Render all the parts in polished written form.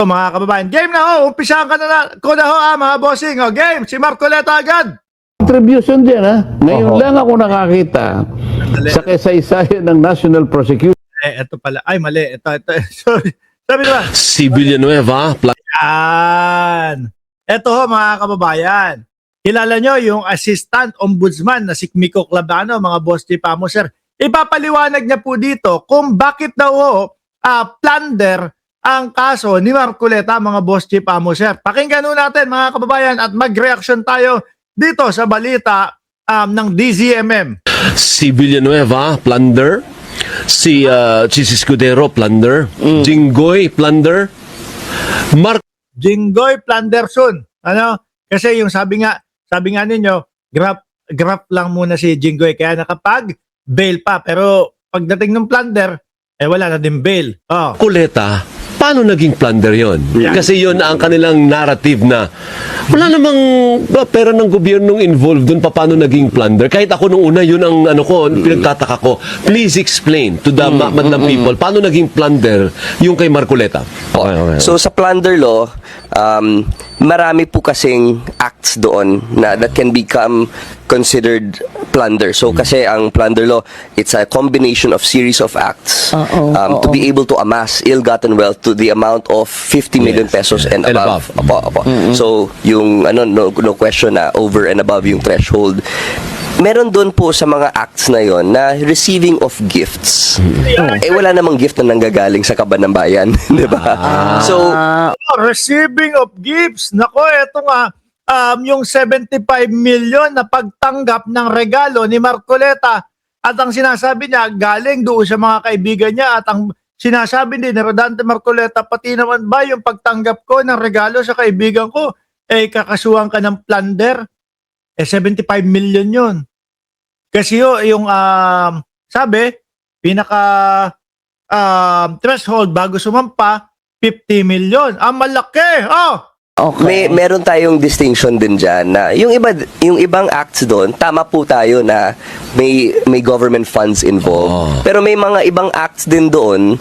Mga kababayan, game na ho, umpisahan ka ko na ho mga bossing. Game, si Marcoleta agad. Contribution din ha. Ngayon lang ako nakakita sa kasaysayan ng National Prosecution. Ito pala, ay mali, ito, sorry. Sabi diba? Si Villanueva, Yan. Ito ho mga kababayan. Kilala nyo yung assistant ombudsman na si Miko Clabano, mga boss di pa mo, sir. Ipapaliwanag niya po dito kung bakit daw ho plunder ang kaso ni Marcoleta, mga boss chief amo, sir. Pakinggan natin mga kababayan at mag-reaction tayo dito sa balita ng DZMM. si Villanueva, plunder. Si Escudero, plunder. Jinggoy, plunder. Jinggoy Planderson. Ano? Kasi yung sabi nga ninyo, graph lang muna si Jinggoy kaya nakapag-bail pa. Pero pagdating ng plunder, wala na din bail. Marcoleta, paano naging plunder yon? Kasi yon ang kanilang narrative na wala namang pera ng gobyernong involved dun, paano naging plunder. Kahit ako nung una, yun ang pinagtataka ko. Please explain to the madlang people, paano naging plunder yung kay Marcoleta? Okay. So sa plunder law, marami po kasing acts doon na that can become considered plunder. So kasi ang plunder law, it's a combination of series of acts to be able to amass ill-gotten wealth to the amount of 50 million pesos and above. Opo. So yung no question na over and above yung threshold. Meron doon po sa mga acts na yon na receiving of gifts. Wala namang gift na nanggagaling sa kaban ng bayan, di ba? So Receiving of gifts. Nako, eto nga, yung 75 million na pagtanggap ng regalo ni Marcoleta at ang sinasabi niya galing doon sa mga kaibigan niya at ang sinasabi din ni Rodante Marcoleta, pati naman ba yung pagtanggap ko ng regalo sa kaibigan ko, kakasuhan ka ng plunder, 75 million yun. Kasi yung sabi, pinaka threshold bago sumampa, 50 million. Malaki! Okay. Meron tayong distinction din diyan na yung ibang acts doon, tama po tayo na may government funds involved. Pero may mga ibang acts din doon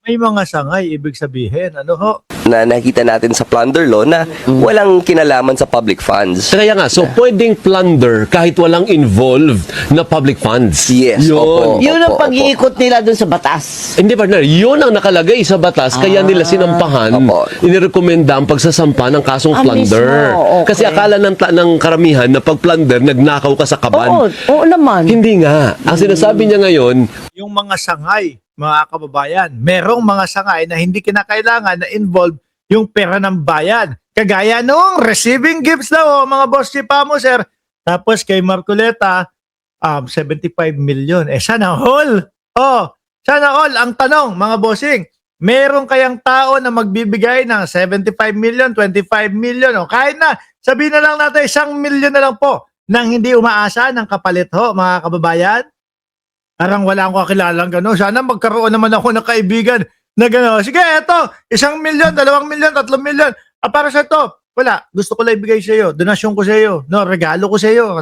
May mga sangay, ibig sabihin. Ano ho? na nakita natin sa plunder law na walang kinalaman sa public funds. Kaya nga, so pwedeng plunder kahit walang involved na public funds. Yes, opo. Yun ang pag-iikot nila dun sa batas. Hindi, partner, yun ang nakalagay sa batas, kaya nila sinampahan, inirekomenda ang pagsasampa ng kasong plunder. Mismo, okay. Kasi akala ng karamihan na pag plunder, nagnakaw ka sa kaban. Oo naman. Hindi nga. Ang sinasabi niya ngayon, Yung mga sangay, mga kababayan, merong mga sangay na hindi kinakailangan na involve yung pera ng bayan. Kagaya nung receiving gifts daw, mga boss si Pamo, sir. Tapos kay Marcoleta, 75 million. Sana all. Sana all. Ang tanong, mga bossing, meron kayang tao na magbibigay ng 75 million, 25 million, kahit na, sabihin na lang natin, 1 million na lang po nang hindi umaasa ng kapalit ho, mga kababayan. Parang wala akong kakilalang gano'n. Sana magkaroon naman ako ng kaibigan na gano'n. Sige, eto, 1 million, 2 million, 3 million. Para sa ito, wala. Gusto ko lang ibigay sa iyo. Donasyon ko sa iyo. No, regalo ko sa iyo.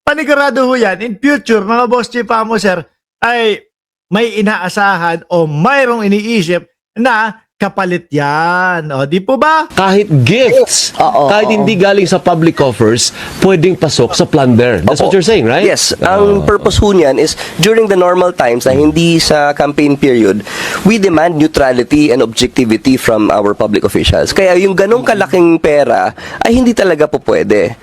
Panigurado ho yan. In future, mga boss chief mo, sir, ay may inaasahan o mayroong iniisip na kapalit yan. Di po ba? kahit gifts, kahit hindi galing sa public coffers, pwedeng pasok sa plunder. That's what you're saying, right? Yes. Ang purpose ho niyan is during the normal times na hindi sa campaign period, we demand neutrality and objectivity from our public officials. Kaya yung ganong kalaking pera ay hindi talaga po pwede.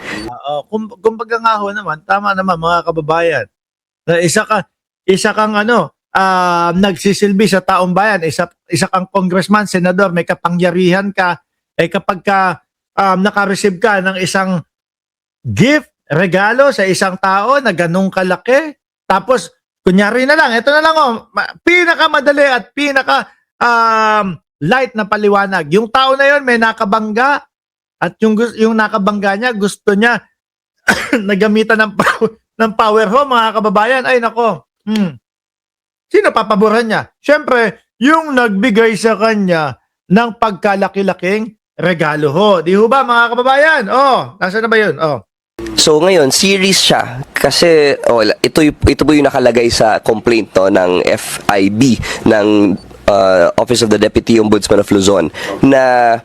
Kumbaga nga ho naman, tama naman mga kababayan. Na isa kang nagsisilbi sa taong bayan, isa kang congressman, senador, may kapangyarihan ka, kapag naka-receive ka ng isang gift, regalo sa isang tao na ganung kalaki, tapos kunyari na lang, ito na lang pinakamadali at light na paliwanag. Yung tao na yon may nakabangga at yung nakabangga niya gusto niya nagamitan ng power ho, mga kababayan. Ay nako. Sino papaboran niya? Siyempre, yung nagbigay sa kanya ng pagkalaki-laking regalo ho. Di ho ba, mga kababayan? Nasaan na ba yun? So ngayon, series siya kasi ito po yung nakalagay sa complaint ng FIB ng Office of the Deputy Ombudsman of Luzon na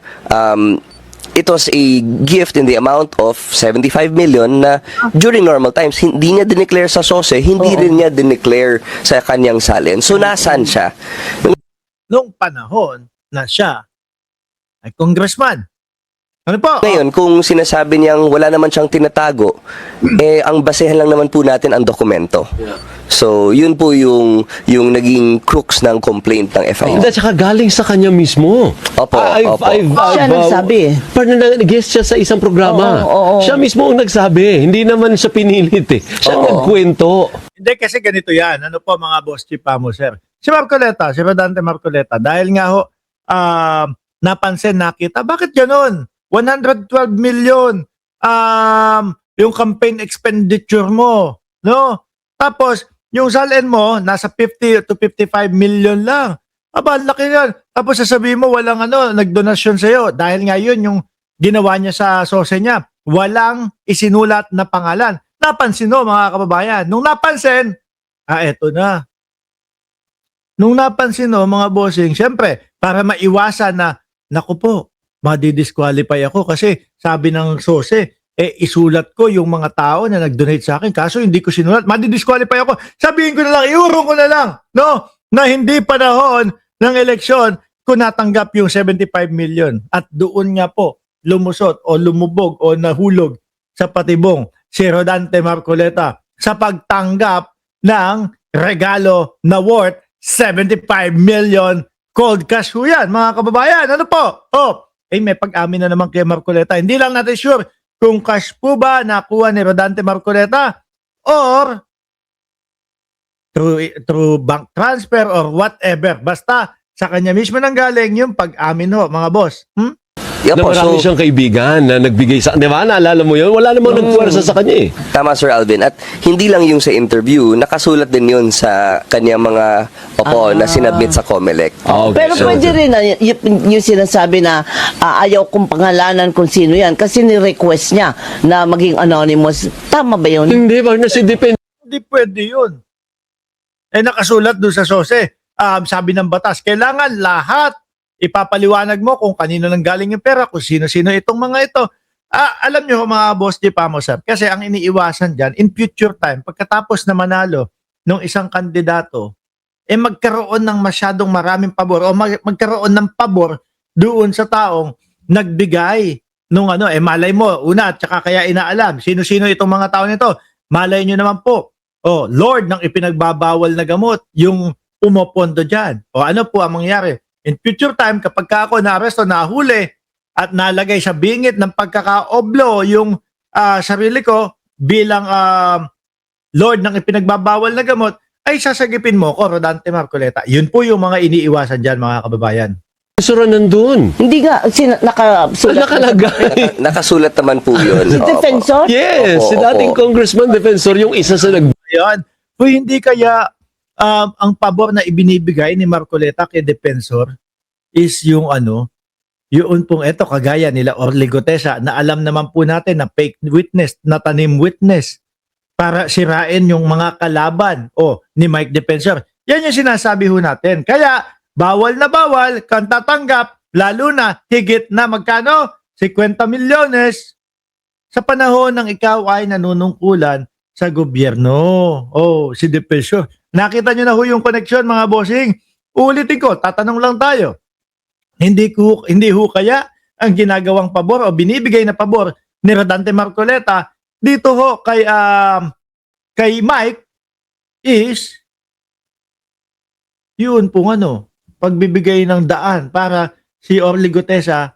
it was a gift in the amount of 75 million na during normal times, hindi niya dineclare sa SOSE, hindi rin niya dineclare sa kanyang salin. So, nasaan siya? Nung panahon na siya ay congressman. Ano po? Ngayon, kung sinasabi niyang wala naman siyang tinatago, ang basehan lang naman po natin ang dokumento. So, yun po yung naging crux ng complaint ng FIU. Hindi, tsaka galing sa kanya mismo. Opo, opo. Siya nagsabi. Parang nag-guest siya sa isang programa. Oo. Siya mismo ang nagsabi. Hindi naman siya pinilit eh. Siya nagkwento. Hindi kasi ganito yan. Ano po mga boss chief mo, sir? Si Marcoleta, si Rodante Marcoleta, dahil nga ho, napansin, nakita, bakit ganun? 112 million yung campaign expenditure mo. No? Tapos, yung salin mo, nasa 50 to 55 million lang. Aba, laki yan. Tapos sasabihin mo, walang nagdonasyon sa'yo. Dahil nga yun yung ginawa niya sa SOSE niya. Walang isinulat na pangalan. Napansin mo, mga kababayan. Nung napansin, eto na. Nung napansin mo, mga bossing, syempre, para maiwasan na, naku po, madi-disqualify ako kasi sabi ng SOSE, isulat ko yung mga tao na nag-donate sa akin. Kaso hindi ko sinulat. Madi-disqualify ako. Sabihin ko na lang, iurong ko na lang, no? Na hindi panahon ng eleksyon ko natanggap yung 75 million. At doon nga po, lumusot o lumubog o nahulog sa patibong si Rodante Marcoleta sa pagtanggap ng regalo na worth 75 million cold cash ho yan, mga kababayan. Ano po? May pag-amin na naman kay Marcoleta. Hindi lang natin sure kung cash po ba nakuha ni Rodante Marcoleta or through bank transfer or whatever. Basta sa kanya mismo nang galing yung pag-amin ho, mga boss. Yeah, Na po, marami so, siyang kaibigan na nagbigay sa... Di ba? Naalala mo yun? Wala namang nagpuwersa sa kanya eh. tama, Sir Alvin. At hindi lang yung sa interview, nakasulat din yun sa kanyang mga na sinabmit sa COMELEC. Okay. Pero pwede rin na yung sinasabi na ayaw kong pangalanan kung sino yan kasi ni-request niya na maging anonymous. Tama ba yun? Hindi, bakit na si Depende? Hindi pwede yun. Nakasulat doon sa SOSE. Sabi ng batas, kailangan lahat ipapaliwanag mo kung kanino nang galing yung pera, kung sino-sino itong mga ito. Alam nyo mga boss di pa mo, sir, kasi ang iniiwasan dyan, in future time, pagkatapos na manalo ng isang kandidato, magkaroon ng masyadong maraming pabor o magkaroon ng pabor doon sa taong nagbigay nung malay mo, una, tsaka kaya inaalam, sino-sino itong mga tao nito. Malay nyo naman po, Lord, ng ipinagbabawal na gamot, yung umopondo dyan. O ano po ang mangyari? In future time, kapag ako na-aresto, nahuli, at nalagay sa bingit ng pagkakaoblo yung sarili ko bilang Lord ng ipinagbabawal na gamot, ay sasagipin mo ko, Rodante Marcoleta. Yun po yung mga iniiwasan dyan, mga kababayan. Sura nandun. Hindi nga, nakasulat. Nakalagay. Nakasulat naman po yun. Si Opo. Defensor? Yes, Opo, si dating opo. congressman, defensor, yung isa sa Ayan. Kung hindi kaya ang pabor na ibinibigay ni Marcoleta kay Defensor is yung yun pong eto, kagaya nila Orly Gutesa, na alam naman po natin na fake witness, na tanim witness para sirain yung mga kalaban ni Mike Defensor. Yan yung sinasabi ho natin. Kaya, bawal na bawal kang tatanggap, lalo na higit na magkano? 50 milyones sa panahon ng ikaw ay nanunungkulan sa gobyerno. Si Defensor. Nakita nyo na ho yung connection, mga bossing. Ulitin ko, tatanong lang tayo. Hindi ho kaya ang ginagawang pabor o binibigay na pabor ni Rodante Marcoleta dito ho kay Mike is yun pong pagbibigay ng daan para si Orly Gutesa,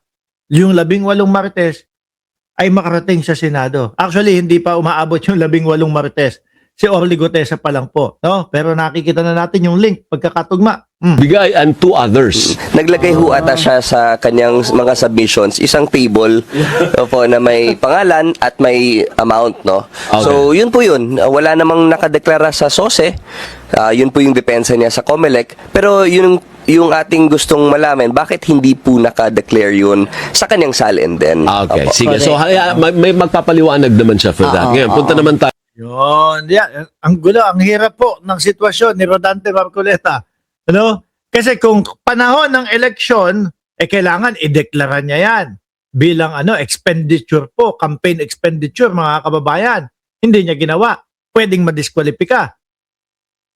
yung 18 Marites ay makarating sa Senado. Actually, hindi pa umaabot yung 18 Marites. Si Orly Gutesa pa lang po. No? Pero nakikita na natin yung link, pagkakatugma. bigay and two others. Naglagay ho ata siya sa kanyang mga submissions, isang table po na may pangalan at may amount, no? Okay. So, yun po yun. Wala namang nakadeklara sa SOSE. Yun po yung depensa niya sa COMELEC. Pero yung ating gustong malaman, bakit hindi po nakadeclare yun sa kanyang salin din? Okay, Opo. sige. So, may magpapaliwanag naman siya for that. Ngayon, punta naman tayo. Yun. Yeah. Ang gulo, ang hirap po ng sitwasyon ni Rodante Marcoleta. Kasi kung panahon ng eleksyon, kailangan ideklara niya yan bilang expenditure po, campaign expenditure, mga kababayan. Hindi niya ginawa. Pwedeng madiskwalipika.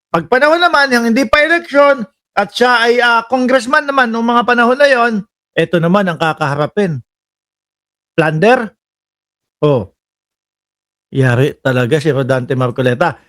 Pag panahon naman, yung hindi pa eleksyon, at siya ay congressman naman noong mga panahon na yon, ito naman ang kakaharapin. Plunder? Oh. Yari talaga si Rodante Marcoleta.